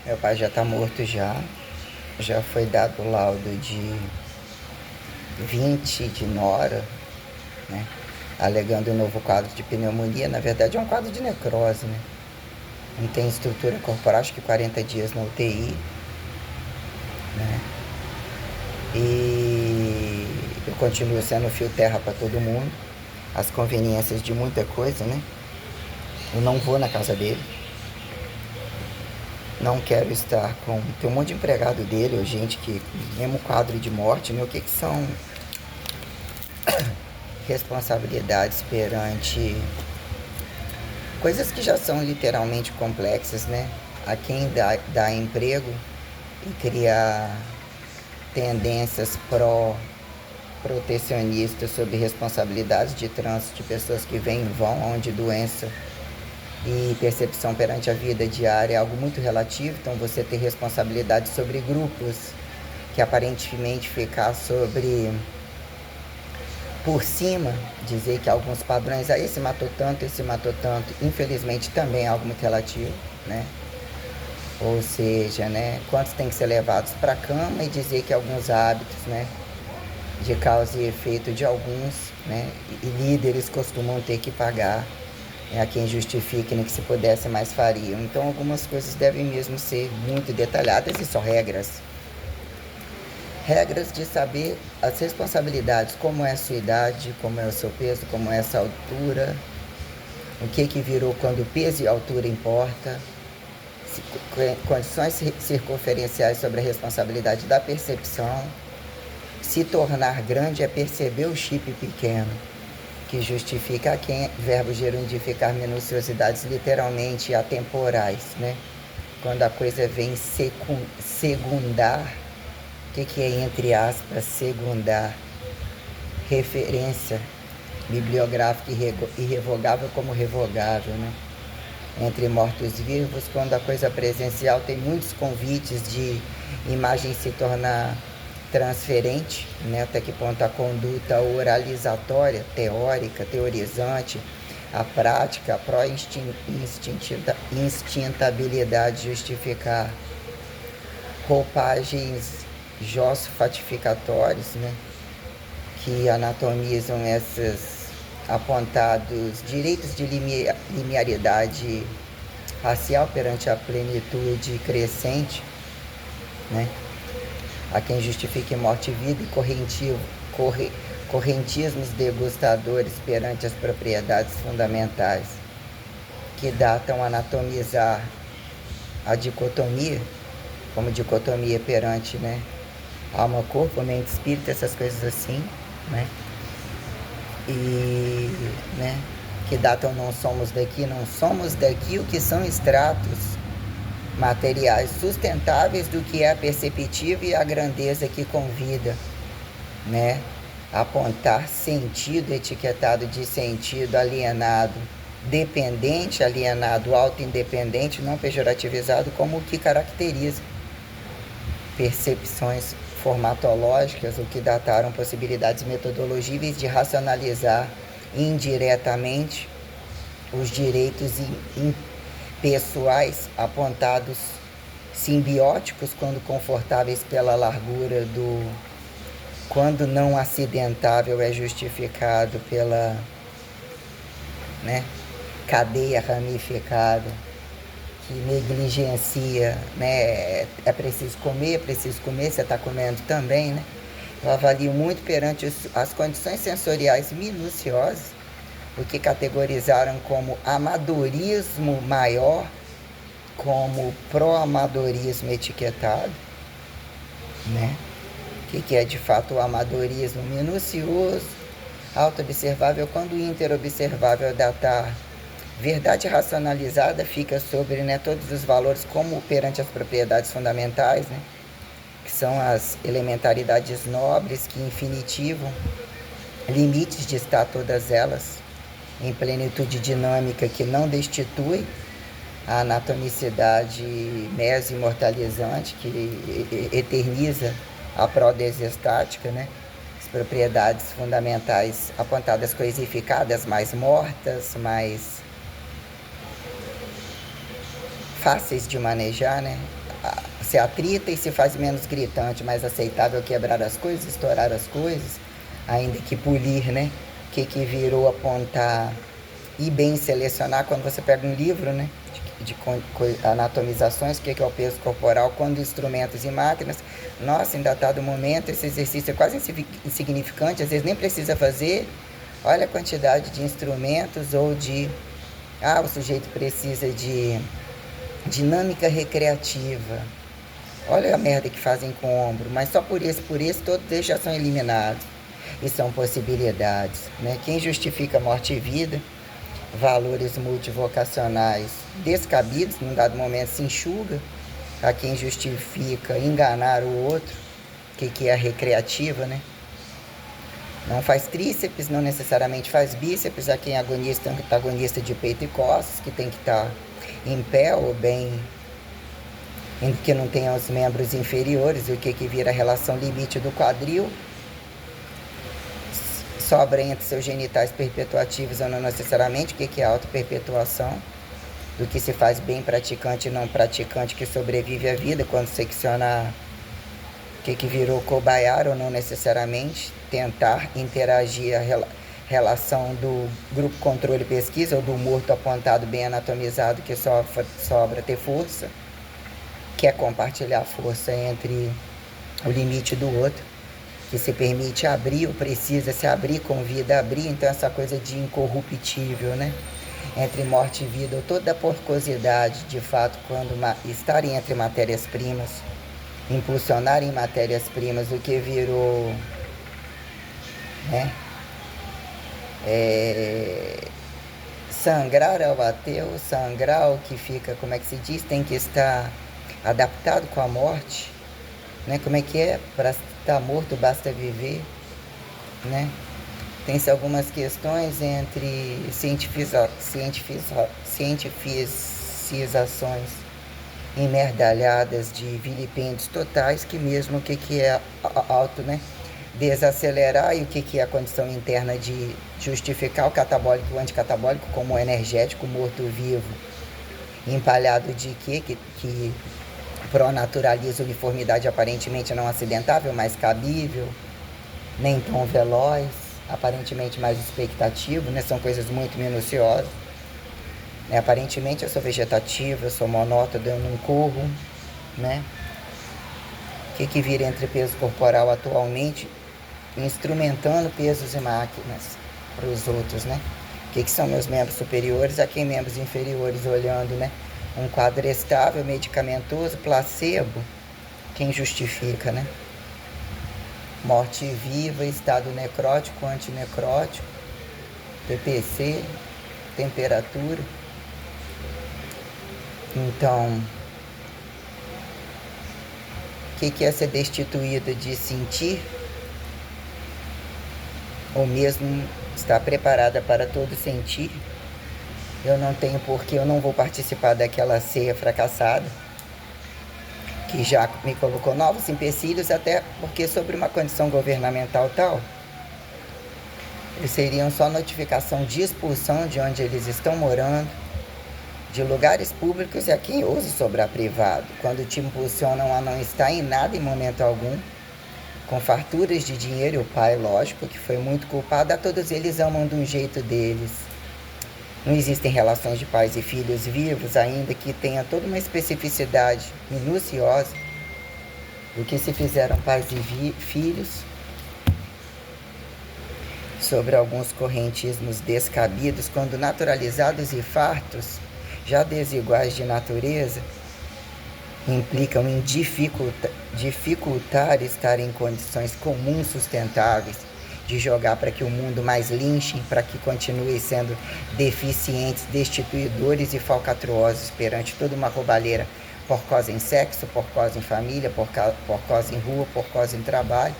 Meu pai já está morto já. Já foi dado o laudo de 20 de nora, né? Alegando um novo quadro de pneumonia. Na verdade é um quadro de necrose, né? Não tem estrutura corporal, acho que 40 dias na UTI, né? E eu continuo sendo fio terra para todo mundo. As conveniências de muita coisa, né? Eu não vou na casa dele. Não quero estar com... Tem um monte de empregado dele, ou gente que... Mesmo quadro de morte, né? O que são responsabilidades perante coisas que já são literalmente complexas, né? A quem dá emprego e criar tendências protecionistas sobre responsabilidades de trânsito de pessoas que vêm e vão, onde doença e percepção perante a vida diária é algo muito relativo. Então você ter responsabilidade sobre grupos que aparentemente ficar sobre por cima, dizer que alguns padrões, esse matou tanto, infelizmente também é algo muito relativo, né? Ou seja, né, quantos têm que ser levados para a cama e dizer que alguns hábitos, né, de causa e efeito de alguns, né, e líderes costumam ter que pagar, né, a quem justifique, né, que se pudesse mais fariam. Então algumas coisas devem mesmo ser muito detalhadas e só regras. Regras de saber as responsabilidades, como é a sua idade, como é o seu peso, como é essa altura, o que virou quando o peso e a altura importa, condições circunferenciais sobre a responsabilidade da percepção. Se tornar grande é perceber o chip pequeno, que justifica a quem verbo gerundificar minuciosidades literalmente atemporais, né? Quando a coisa vem segundar, o que é, entre aspas, segundar? Referência bibliográfica irrevogável como revogável, né? Entre mortos-vivos, quando a coisa presencial tem muitos convites de imagem se tornar transferente, né? Até que ponto a conduta oralizatória, teórica, teorizante, a prática, a pró-instintabilidade justificar roupagens jossofatificatórias, né? Que anatomizam esses apontados direitos de linearidade racial perante a plenitude crescente, né? A quem justifique morte e vida e correntismos degustadores perante as propriedades fundamentais, que datam anatomizar a dicotomia, como dicotomia perante, né, alma, corpo, mente, espírito, essas coisas assim, né? E, né, que datam não somos daqui, o que são extratos materiais sustentáveis do que é perceptível e a grandeza que convida, né? Apontar sentido etiquetado de sentido alienado, dependente, alienado, auto-independente, não pejorativizado, como o que caracteriza percepções formatológicas, o que dataram possibilidades metodológicas de racionalizar indiretamente os direitos impessoais apontados simbióticos quando confortáveis pela largura do... Quando não acidentável é justificado pela, né, cadeia ramificada que negligencia, né? É preciso comer, você está comendo também, né? Eu avalio muito perante as condições sensoriais minuciosas, o que categorizaram como amadorismo maior, como pró-amadorismo etiquetado, né? O que é de fato o amadorismo minucioso, auto-observável, quando o interobservável datar verdade racionalizada fica sobre, né, todos os valores como perante as propriedades fundamentais, né, que são as elementaridades nobres que infinitivam limites de estar todas elas em plenitude dinâmica que não destitui a anatomicidade meso-imortalizante que eterniza a pródese estática, né? As propriedades fundamentais apontadas coisificadas, mais mortas, mais fáceis de manejar, né? se atrita e se faz menos gritante, mais aceitável quebrar as coisas, estourar as coisas, ainda que polir, né? Que virou apontar e bem selecionar quando você pega um livro, né? De anatomizações, o que é o peso corporal, quando instrumentos e máquinas. Nossa, em datado momento, esse exercício é quase insignificante, às vezes nem precisa fazer. Olha a quantidade de instrumentos ou de... o sujeito precisa de dinâmica recreativa. Olha a merda que fazem com o ombro, mas só por isso, todos eles já são eliminados. E são possibilidades, né? Quem justifica morte e vida, valores multivocacionais descabidos, num dado momento se enxuga. A quem justifica enganar o outro, que é a recreativa, né? Não faz tríceps, não necessariamente faz bíceps. A quem é agonista, antagonista de peito e costas, que tem que estar em pé ou bem, que não tenha os membros inferiores, o que vira a relação limite do quadril. Sobra entre seus genitais perpetuativos ou não necessariamente, o que é autoperpetuação, do que se faz bem praticante e não praticante que sobrevive à vida, quando secciona o que virou cobayar ou não necessariamente, tentar interagir a relação do grupo controle pesquisa ou do morto apontado bem anatomizado que sobra ter força, que é compartilhar a força entre o limite do outro, que se permite abrir ou precisa se abrir, convida a abrir. Então essa coisa de incorruptível, né? Entre morte e vida, ou toda a porcosidade, de fato, quando estarem entre matérias-primas, impulsionarem matérias-primas, o que virou, né? Sangrar ao ateu, sangrar o que fica, como é que se diz? Tem que estar adaptado com a morte, né? Como é que é? Para estar morto basta viver, né? Tem-se algumas questões entre cientificizações emerdalhadas de vilipêndios totais, que mesmo o que é auto, né? Desacelerar, e o que é a condição interna de justificar o catabólico e o anticatabólico como energético morto-vivo, empalhado de que pronaturaliza uniformidade aparentemente não acidentável, mas cabível, nem tão veloz, aparentemente mais expectativo, né? São coisas muito minuciosas. Aparentemente eu sou vegetativo, eu sou monótono, eu não corro, né? O que vira entre peso corporal atualmente, instrumentando pesos e máquinas para os outros, né? O que são meus membros superiores, a quem membros inferiores, olhando, né? Um quadro estável, medicamentoso, placebo, quem justifica, né? Morte viva, estado necrótico, antinecrótico, TPC, temperatura. Então, o que é ser destituída de sentir? Ou mesmo estar preparada para todo sentir? Eu não tenho porque eu não vou participar daquela ceia fracassada, que já me colocou novos empecilhos, até porque sobre uma condição governamental tal, eles seriam só notificação de expulsão de onde eles estão morando, de lugares públicos, e a quem ouse sobrar privado, quando te impulsionam a não estar em nada em momento algum, com farturas de dinheiro. E o pai, lógico, que foi muito culpado, a todos eles amam de um jeito deles. Não existem relações de pais e filhos vivos, ainda que tenha toda uma especificidade minuciosa do que se fizeram pais e filhos, sobre alguns correntismos descabidos, quando naturalizados e fartos, já desiguais de natureza, implicam em dificultar estar em condições comuns sustentáveis, de jogar para que o mundo mais linchem, para que continuem sendo deficientes, destituidores e falcatruosos perante toda uma roubalheira, porcosa em sexo, porcosa em família, porcosa em rua, porcosa em trabalho.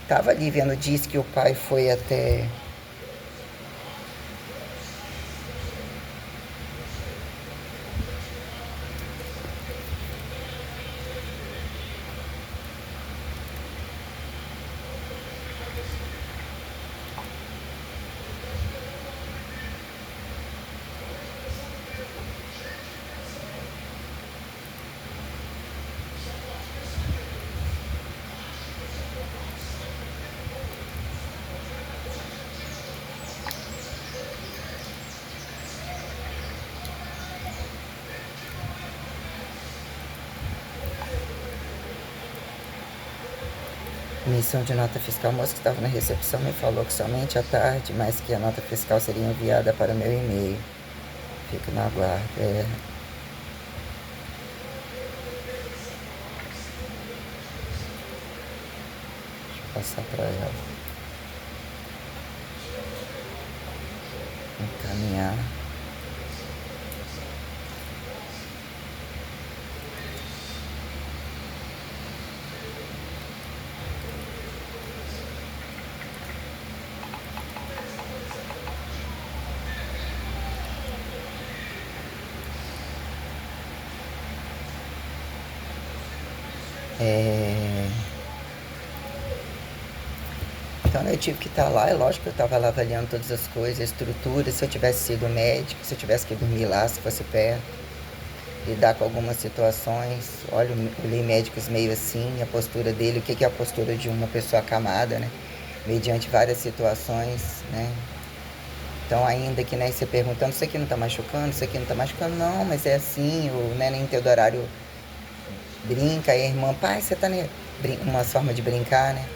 Estava ali vendo, diz que o pai foi até... Emissão de nota fiscal, o moço que estava na recepção me falou que somente à tarde, mas que a nota fiscal seria enviada para meu e-mail. Fico no aguardo. Deixa eu passar para ela. Encaminhar. Então eu tive que estar lá, é lógico que eu estava lá avaliando todas as coisas, a estrutura, se eu tivesse sido médico, se eu tivesse que dormir lá, se fosse perto, lidar com algumas situações. Olha, eu olhei médicos meio assim, a postura dele, o que é a postura de uma pessoa acamada, né? Mediante várias situações, né? Então ainda que, né, você perguntando, isso aqui não tá machucando, isso aqui não tá machucando, não, mas é assim, o neném teu do horário brinca, aí a irmã, pai, você tá, né? Uma forma de brincar, né?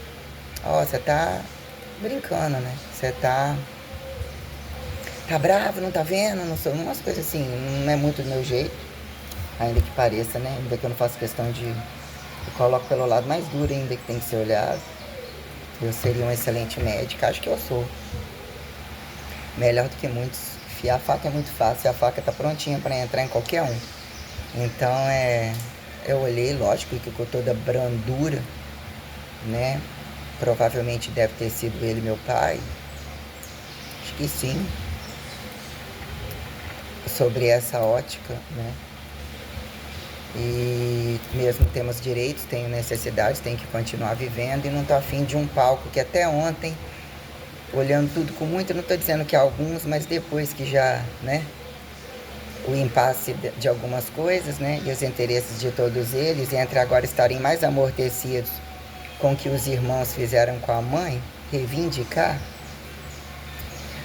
Ó, você tá brincando, né? Você tá bravo, não tá vendo? Não sou, umas coisas assim, não é muito do meu jeito, ainda que pareça, né? Ainda que eu não faço questão de... Eu coloco pelo lado mais duro ainda que tem que ser olhado. Eu seria um excelente médico, acho que eu sou. Melhor do que muitos. Fiar a faca é muito fácil, a faca tá prontinha para entrar em qualquer um. Então, eu olhei, lógico, que com toda brandura, né? Provavelmente deve ter sido ele, meu pai. Acho que sim. Sobre essa ótica, né? E mesmo temos direitos, tenho necessidades, tenho que continuar vivendo e não tô afim de um palco que até ontem, olhando tudo com muito, não estou dizendo que alguns, mas depois que já, né? O impasse de algumas coisas, né? E os interesses de todos eles, entre agora estarem mais amortecidos com o que os irmãos fizeram com a mãe, reivindicar,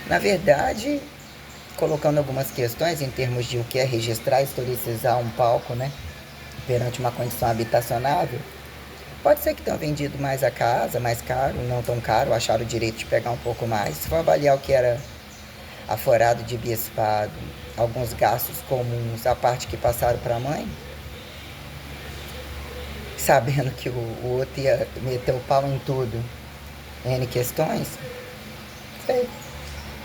na verdade, colocando algumas questões em termos de o que é registrar, historicizar um palco, né? Perante uma condição habitacionável, pode ser que tenham vendido mais a casa, mais caro, não tão caro, acharam o direito de pegar um pouco mais. Se for avaliar o que era aforado de bispado, alguns gastos comuns, a parte que passaram para a mãe, sabendo que o outro ia meter o pau em tudo, N questões, sei.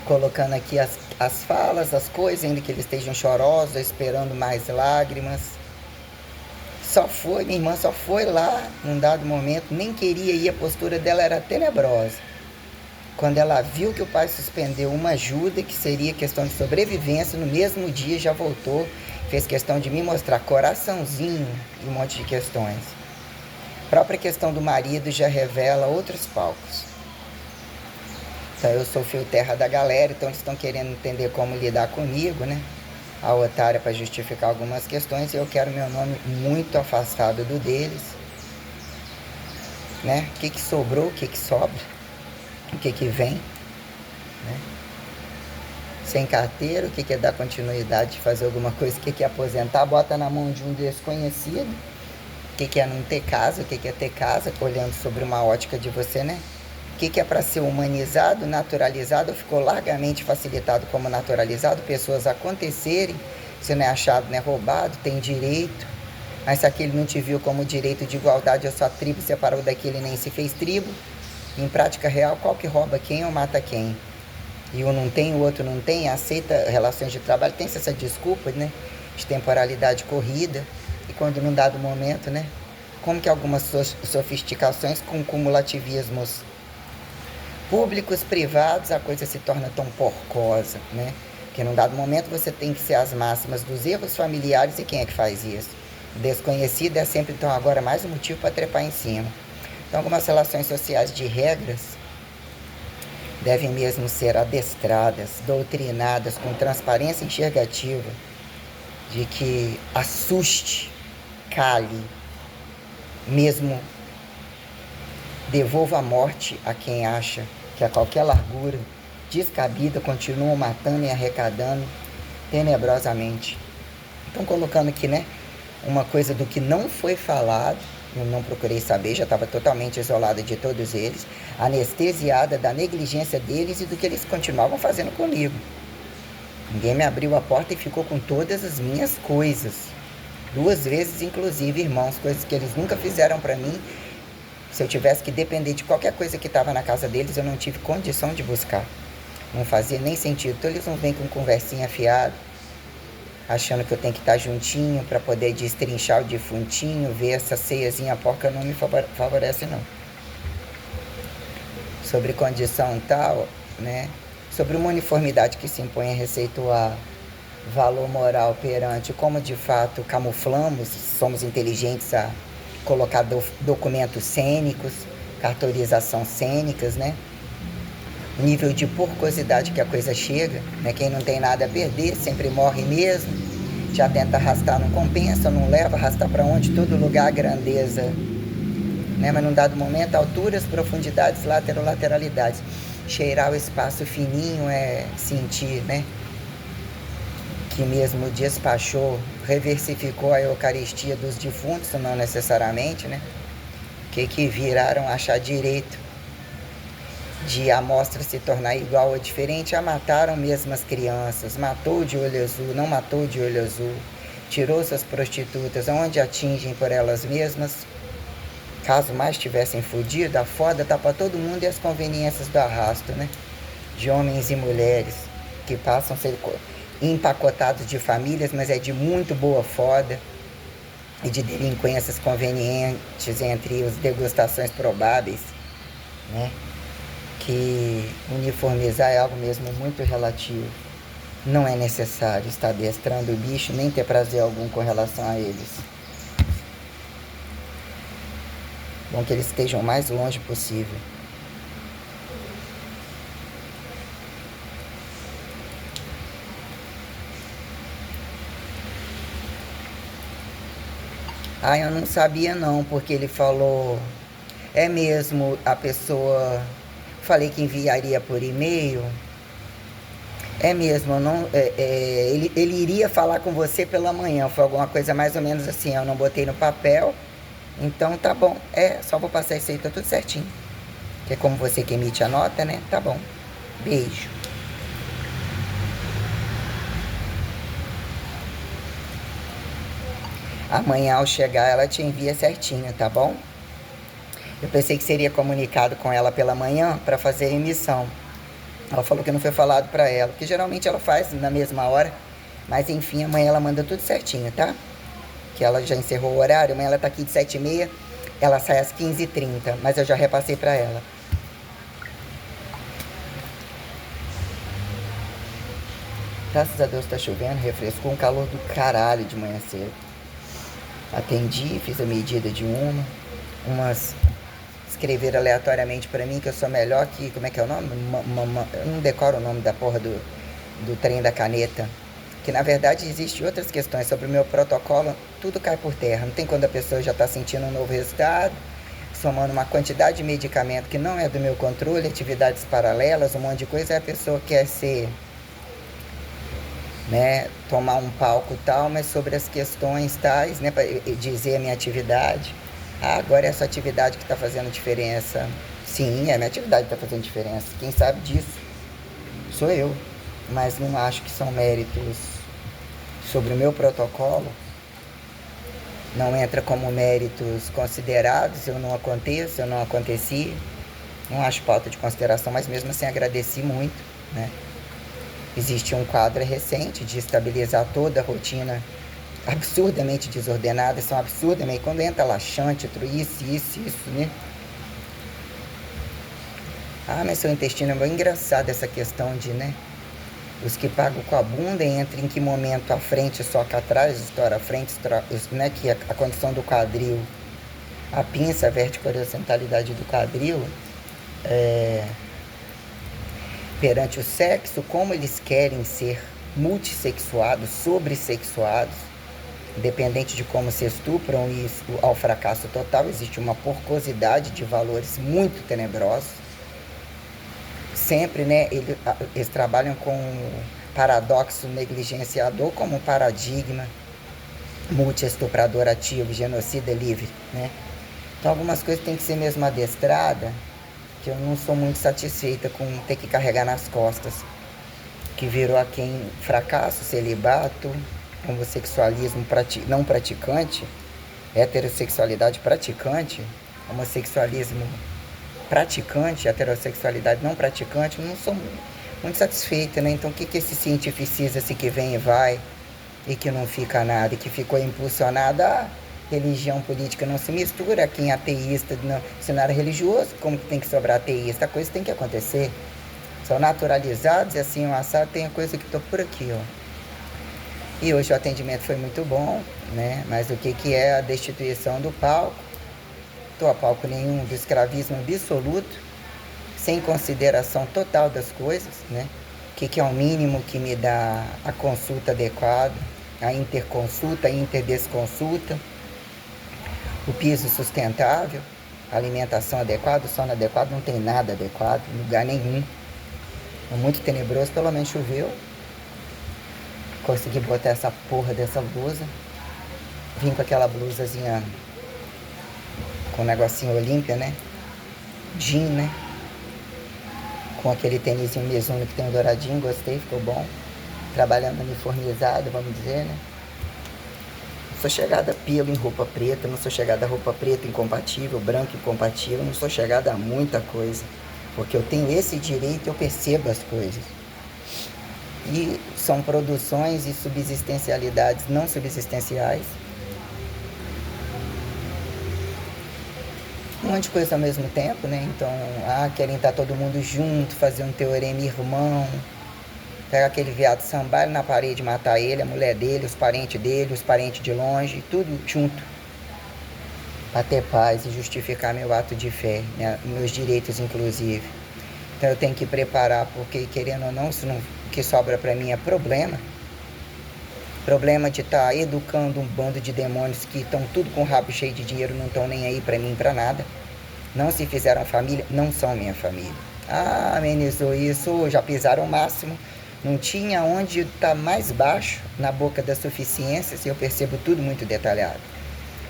Colocando aqui as falas, as coisas, ainda que eles estejam chorosos, esperando mais lágrimas. Minha irmã só foi lá num dado momento, nem queria ir, a postura dela era tenebrosa. Quando ela viu que o pai suspendeu uma ajuda, que seria questão de sobrevivência, no mesmo dia já voltou, fez questão de me mostrar coraçãozinho e um monte de questões. A própria questão do marido já revela outros palcos. Então eu sou fio terra da galera, então eles estão querendo entender como lidar comigo, né? A otária para justificar algumas questões, e eu quero meu nome muito afastado do deles, né? O que sobrou, o que sobra, o que vem, né? Sem carteira, o que é dar continuidade, de fazer alguma coisa, o que é aposentar, bota na mão de um desconhecido, o que é não ter casa, o que é ter casa, olhando sobre uma ótica de você, né? O que é para ser humanizado, naturalizado, ficou largamente facilitado como naturalizado, pessoas acontecerem, se não é achado, não é roubado, tem direito, mas se aquele não te viu como direito de igualdade, a sua tribo separou daquele, nem se fez tribo, em prática real, qual que rouba quem ou mata quem? E um não tem, o outro não tem, aceita relações de trabalho, tem essa desculpa, né, de temporalidade corrida, e quando num dado momento, né, como que algumas sofisticações com cumulativismos públicos, privados, a coisa se torna tão porcosa, né? Porque num dado momento você tem que ser as máximas dos erros familiares, e quem é que faz isso? Desconhecido é sempre, então, agora mais um motivo para trepar em cima. Então, algumas relações sociais de regras devem mesmo ser adestradas, doutrinadas, com transparência enxergativa, de que assuste, cale, mesmo devolva a morte a quem acha que a qualquer largura descabida continuam matando e arrecadando tenebrosamente. Então, colocando aqui, né, uma coisa do que não foi falado, Eu não procurei saber, já estava totalmente isolada de todos eles, anestesiada da negligência deles e do que eles continuavam fazendo comigo. Ninguém me abriu a porta e ficou com todas as minhas coisas. 2 vezes, inclusive, irmãos, coisas que eles nunca fizeram para mim. Se eu tivesse que depender de qualquer coisa que estava na casa deles, eu não tive condição de buscar. Não fazia nem sentido. Então eles não vêm com conversinha afiada, achando que eu tenho que estar juntinho para poder destrinchar o defuntinho, ver essa ceiazinha porca não me favorece, não. Sobre condição tal, né? Sobre uma uniformidade que se impõe a receituar valor moral perante como de fato camuflamos, somos inteligentes a colocar documentos cênicos, cartorização cênicas, né? O nível de porcosidade que a coisa chega, né? Quem não tem nada a perder sempre morre mesmo, já tenta arrastar, não compensa, não leva, arrastar para onde? Todo lugar a grandeza, né? Mas num dado momento, alturas, profundidades, lateralidades. Cheirar o espaço fininho é sentir, né? Que mesmo despachou, reversificou a Eucaristia dos defuntos, não necessariamente, né? Que viraram achar direito de a amostra se tornar igual ou diferente, a mataram mesmo as crianças, matou de olho azul, não matou de olho azul, tirou suas prostitutas, onde atingem por elas mesmas. Caso mais tivessem fudido, a foda tá para todo mundo e as conveniências do arrasto, né? De homens e mulheres que passam a ser empacotados de famílias, mas é de muito boa foda e de delinquências convenientes entre as degustações probáveis, né? Que uniformizar é algo mesmo muito relativo. Não é necessário estar adestrando o bicho, nem ter prazer algum com relação a eles. Bom que eles estejam o mais longe possível. Ah, eu não sabia não, porque ele falou... É mesmo, a pessoa... Falei que enviaria por e-mail. É mesmo, não, ele iria falar com você pela manhã. Foi alguma coisa mais ou menos assim. Eu não botei no papel. Então tá bom. Só vou passar isso aí, tá tudo certinho. Que é como você que emite a nota, né? Tá bom. Beijo. Amanhã ao chegar ela te envia certinho, tá bom? Eu pensei que seria comunicado com ela pela manhã para fazer a emissão. Ela falou que não foi falado para ela, porque geralmente ela faz na mesma hora. Mas enfim, amanhã ela manda tudo certinho, tá? Que ela já encerrou o horário, amanhã ela tá aqui de 7h30, ela sai às 15h30, mas eu já repassei para ela. Graças a Deus tá chovendo, refrescou, um calor do caralho de manhã cedo. Atendi, fiz a medida de umas escreveram aleatoriamente pra mim que eu sou melhor que, como é que é o nome? Eu não decoro o nome da porra do trem da caneta. Que na verdade existe outras questões sobre o meu protocolo, tudo cai por terra. Não tem quando a pessoa já tá sentindo um novo resultado, somando uma quantidade de medicamento que não é do meu controle, atividades paralelas, um monte de coisa, e a pessoa quer ser, né, tomar um palco tal, mas sobre as questões tais, né, para dizer a minha atividade. Agora é essa atividade que está fazendo diferença. Sim, a minha atividade está fazendo diferença. Quem sabe disso sou eu. Mas não acho que são méritos sobre o meu protocolo. Não entra como méritos considerados. Eu não aconteço, eu não aconteci. Não acho falta de consideração, mas mesmo assim agradeci muito, né? Existe um quadro recente de estabilizar toda a rotina absurdamente desordenadas, são absurdamente, quando entra laxante, isso, né? Ah, mas seu intestino é muito engraçado essa questão de, né? Os que pagam com a bunda entram em que momento a frente soca atrás, estoura a frente, né? Que a condição do quadril, a pinça, a vertical-horizontalidade do quadril, perante o sexo, como eles querem ser multissexuados, sobressexuados, independente de como se estupram, isso ao fracasso total, existe uma porcosidade de valores muito tenebrosos. Sempre, né, eles trabalham com o paradoxo negligenciador como paradigma, multi-estuprador ativo, genocida livre, né? Então algumas coisas tem que ser mesmo adestrada, que eu não sou muito satisfeita com ter que carregar nas costas. Que virou a quem fracasso, celibato, homossexualismo não praticante, heterossexualidade praticante, homossexualismo praticante, heterossexualidade não praticante, eu não sou muito satisfeita, né? Então o que esse cientificista que vem e vai e que não fica nada, e que ficou impulsionado a religião política não se mistura, quem é ateísta no cenário religioso, como que tem que sobrar ateísta, a coisa tem que acontecer. São naturalizados e assim, o assado tem a coisa que estou por aqui, ó. E hoje o atendimento foi muito bom, né? Mas o que é a destituição do palco? Estou a palco nenhum, do escravismo absoluto, sem consideração total das coisas, né? O que é o mínimo que me dá a consulta adequada, a interconsulta, a interdesconsulta, o piso sustentável, a alimentação adequada, o sono adequado, não tem nada adequado, em lugar nenhum. É muito tenebroso, pelo menos choveu. Consegui botar essa porra dessa blusa. Vim com aquela blusazinha com um negocinho Olímpia, né? Jean, né? Com aquele tênisinho Mizuno que tem um douradinho, gostei, ficou bom. Trabalhando uniformizado, vamos dizer, né? Não sou chegada a pelo em roupa preta, não sou chegada a roupa preta incompatível, branco incompatível, não sou chegada a muita coisa. Porque eu tenho esse direito, eu percebo as coisas. E são produções e subsistencialidades não subsistenciais. Um monte de coisa ao mesmo tempo, né? Então, querem estar todo mundo junto, fazer um teorema irmão. Pegar aquele viado, sambar ele na parede, matar ele, a mulher dele, os parentes de longe, tudo junto. Para ter paz e justificar meu ato de fé, meus direitos inclusive. Então eu tenho que preparar, porque querendo ou não, o que sobra para mim é problema. Problema de estar educando um bando de demônios que estão tudo com o rabo cheio de dinheiro, não estão nem aí para mim, para nada. Não se fizeram família, não são minha família. Amenizou isso, já pisaram o máximo. Não tinha onde estar mais baixo na boca da suficiência, se eu percebo tudo muito detalhado.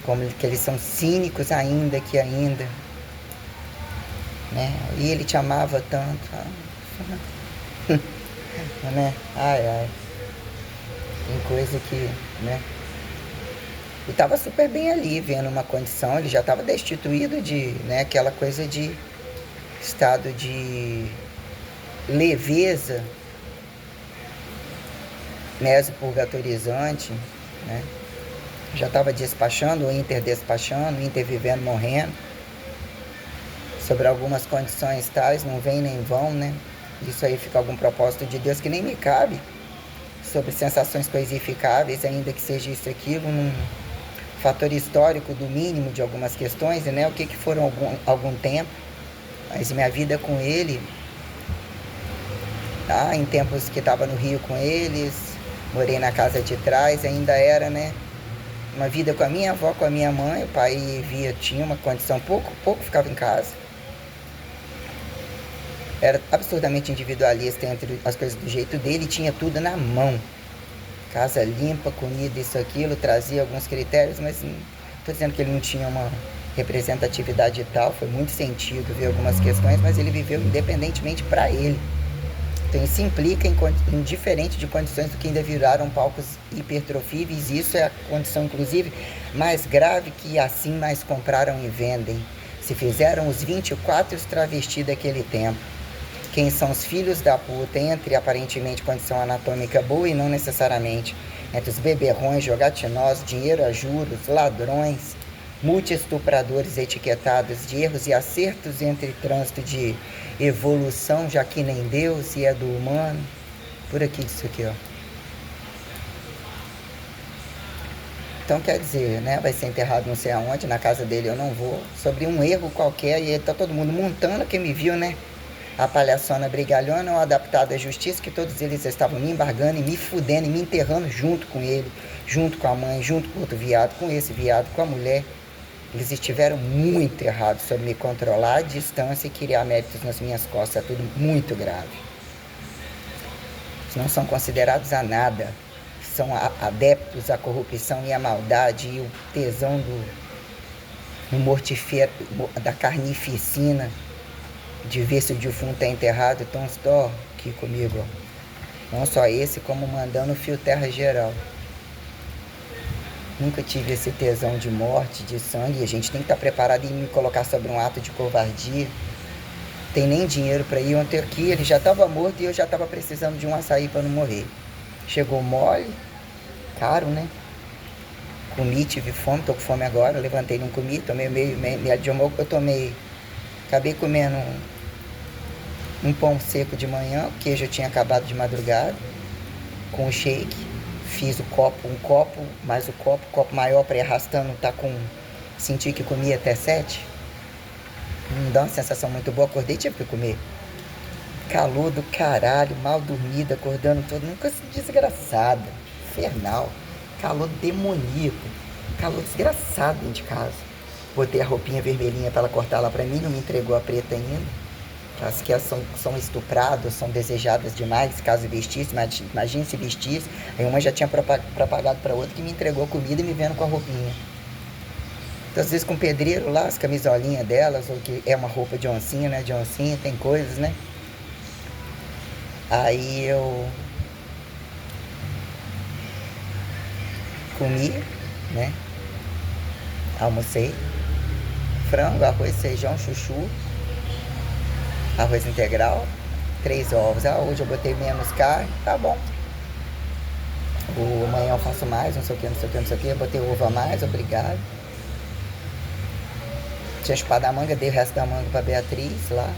Como que eles são cínicos ainda, né? E ele te amava tanto. Né? Ai. Tem coisa que, né? E estava super bem ali, vendo uma condição, ele já estava destituído de, né, aquela coisa de estado de leveza, mesopurgatorizante, né? Já estava despachando, o interdespachando, o intervivendo, morrendo. Sobre algumas condições tais, não vem nem vão, né? Isso aí fica algum propósito de Deus que nem me cabe. Sobre sensações coisificáveis, ainda que seja isso, aquilo, um fator histórico do mínimo de algumas questões, né? O que foram algum tempo. Mas minha vida com ele, em tempos que estava no Rio com eles, morei na casa de trás, ainda era, né? Uma vida com a minha avó, com a minha mãe, o pai tinha uma condição, pouco ficava em casa. Era absurdamente individualista entre as coisas do jeito dele, tinha tudo na mão. Casa limpa, comida, isso, aquilo, trazia alguns critérios, mas não estou dizendo que ele não tinha uma representatividade e tal, foi muito sentido ver algumas questões, mas ele viveu independentemente para ele. Então isso implica em diferente de condições do que ainda viraram palcos hipertrofíveis, isso é a condição inclusive mais grave que assim mais compraram e vendem. Se fizeram os 24 travestis daquele tempo. Quem são os filhos da puta, entre aparentemente condição anatômica boa e não necessariamente, entre os beberrões, jogatinosos, dinheiro a juros, ladrões, multi-estupradores etiquetados de erros e acertos entre trânsito de evolução, já que nem Deus e é do humano. Por aqui, isso aqui, ó. Então quer dizer, né, vai ser enterrado não sei aonde, na casa dele eu não vou, sobre um erro qualquer, e tá todo mundo montando, quem me viu, né? A palhaçona brigalhona, o adaptado à justiça, que todos eles estavam me embargando e me fudendo e me enterrando junto com ele, junto com a mãe, junto com outro viado, com esse viado, com a mulher. Eles estiveram muito errados sobre me controlar à distância e criar méritos nas minhas costas. É tudo muito grave. Eles não são considerados a nada. São adeptos à corrupção e à maldade e o tesão no mortifero da carnificina, de ver se o defunto está enterrado, então estou aqui comigo, ó. Não só esse, como mandando fio terra geral. Nunca tive esse tesão de morte, de sangue. A gente tem que estar preparado em me colocar sobre um ato de covardia. Tem nem dinheiro para ir. Ontem aqui ele já estava morto e eu já estava precisando de um açaí para não morrer. Chegou mole, caro, né? Comi, tive fome, tô com fome agora. Levantei, não comi, tomei meio de almoço. Eu tomei, acabei comendo um pão seco de manhã. O queijo eu tinha acabado de madrugada, com o shake. Fiz um copo, mais o copo maior para ir arrastando, tá com... Senti que comia até 7. Não dá uma sensação muito boa, acordei e tive que comer. Calor do caralho, mal dormida, acordando todo, nunca desgraçada, infernal, calor demoníaco, calor desgraçado dentro de casa. Botei a roupinha vermelhinha para ela cortar lá para mim, não me entregou a preta ainda. As que são estupradas, são desejadas demais, caso vestisse, imagine se vestisse. Aí uma já tinha propagado para outra que me entregou comida e me vendo com a roupinha. Então, às vezes com o pedreiro lá, as camisolinhas delas, ou que é uma roupa de oncinha, né? De oncinha, tem coisas, né? Aí eu comi, né? Almocei. Frango, arroz, feijão, chuchu. Arroz integral, 3 ovos. Ah, hoje eu botei menos carne, tá bom. Amanhã eu faço mais, não sei o que, não sei o que, não sei o que. Eu botei ovo a mais, obrigado. Tinha chupado a manga, dei o resto da manga pra Beatriz lá.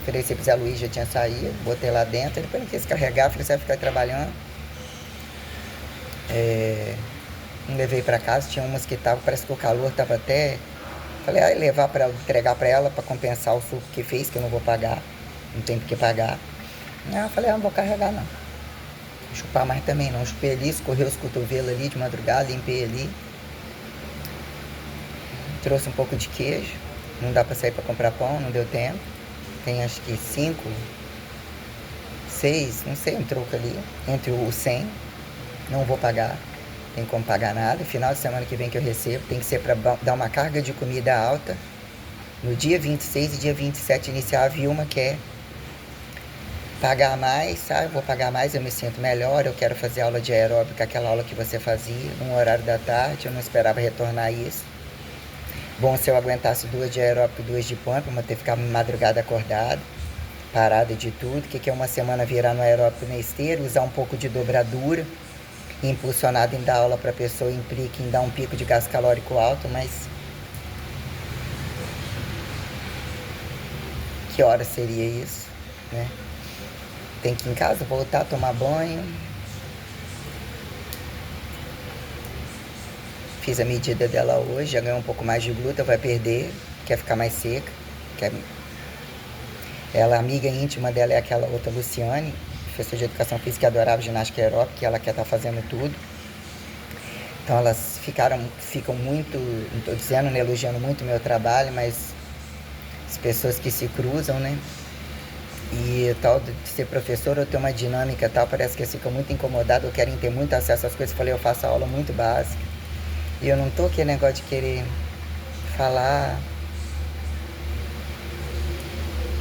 Ofereci pro Zé Luiz, já tinha saído, botei lá dentro. Depois não quis carregar, falei, você vai ficar trabalhando. Não levei pra casa, tinha umas que tava, parece que o calor tava até... Falei, levar pra ela, entregar pra ela pra compensar o suco que fez, que eu não vou pagar. Não tem por que pagar. Eu falei, não vou carregar não. Chupar mais também não. Chupei ali, escorreu os cotovelos ali de madrugada, limpei ali. Trouxe um pouco de queijo. Não dá pra sair pra comprar pão, não deu tempo. Tem acho que 5, 6, não sei, um troco ali. Entre o 100. Não vou pagar. Tem como pagar nada. Final de semana que vem que eu recebo. Tem que ser pra dar uma carga de comida alta. No dia 26 e dia 27 iniciar a Vilma, que é pagar mais, sabe? Vou pagar mais, eu me sinto melhor. Eu quero fazer aula de aeróbica, aquela aula que você fazia, no horário da tarde. Eu não esperava retornar isso. Bom se eu aguentasse 2 de aeróbico e 2 de pump, mas ter que ficar madrugada acordado, parada de tudo. O que é uma semana virar no aeróbico na esteira, usar um pouco de dobradura. Impulsionado em dar aula para a pessoa implica em dar um pico de gasto calórico alto, mas que hora seria isso, né? Tem que ir em casa, voltar, tomar banho. Fiz a medida dela hoje, já ganhou um pouco mais de glúten, vai perder, quer ficar mais seca. Ela, amiga íntima dela é aquela outra Luciane, professora de educação física que adorava ginástica aeróbica, que ela quer estar fazendo tudo. Então elas ficam muito, não estou dizendo, né, elogiando muito o meu trabalho, mas as pessoas que se cruzam, né? E tal de ser professor, eu tenho uma dinâmica tal, parece que eles ficam muito incomodados, ou querem ter muito acesso às coisas. Eu falei, eu faço aula muito básica. E eu não tô aquele negócio de querer falar.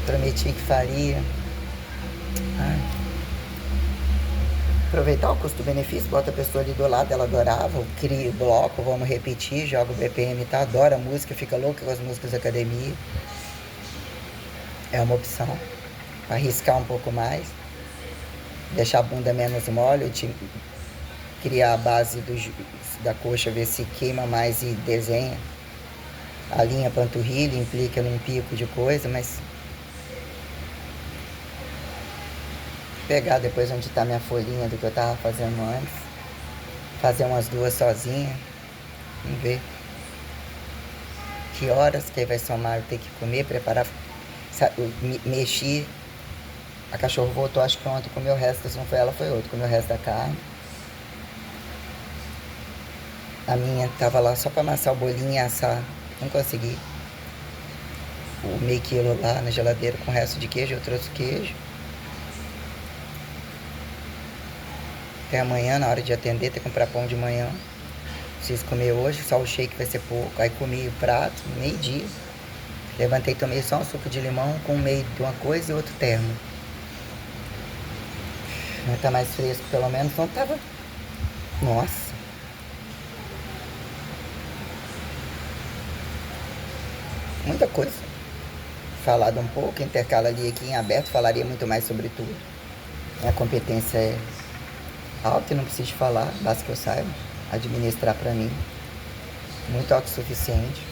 Prometi que faria. Aproveitar o custo-benefício, bota a pessoa ali do lado, ela adorava, eu crio bloco, vamos repetir, joga o BPM e tal, adora a música, fica louca com as músicas da academia. É uma opção. Arriscar um pouco mais, deixar a bunda menos mole, criar a base da coxa, ver se queima mais e desenha. A linha panturrilha implica num pico de coisa, mas pegar depois onde está minha folhinha do que eu estava fazendo antes, fazer umas 2 sozinha, vamos ver que horas que aí vai somar, eu ter que comer, preparar, mexer. A cachorra voltou, acho que ontem comeu o resto, se não foi ela, foi outro, comeu o resto da carne. A minha tava lá só para amassar o bolinho e assar, não consegui. O meio quilo lá na geladeira com o resto de queijo, eu trouxe queijo. Até amanhã, na hora de atender, ter que comprar pão de manhã. preciso comer hoje, só o shake vai ser pouco. Aí comi o prato, meio-dia. Levantei, tomei só um suco de limão com meio de uma coisa e outro termo. Não tá mais fresco, pelo menos não tava. Nossa. Muita coisa. Falado um pouco, intercala ali aqui em aberto, falaria muito mais sobre tudo. Minha competência é alta e não preciso falar, basta que eu saiba administrar pra mim. Muito autossuficiente.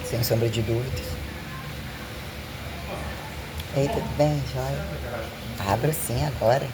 Sem sombra de dúvidas. Ei, tudo bem, joia? Abro sim agora.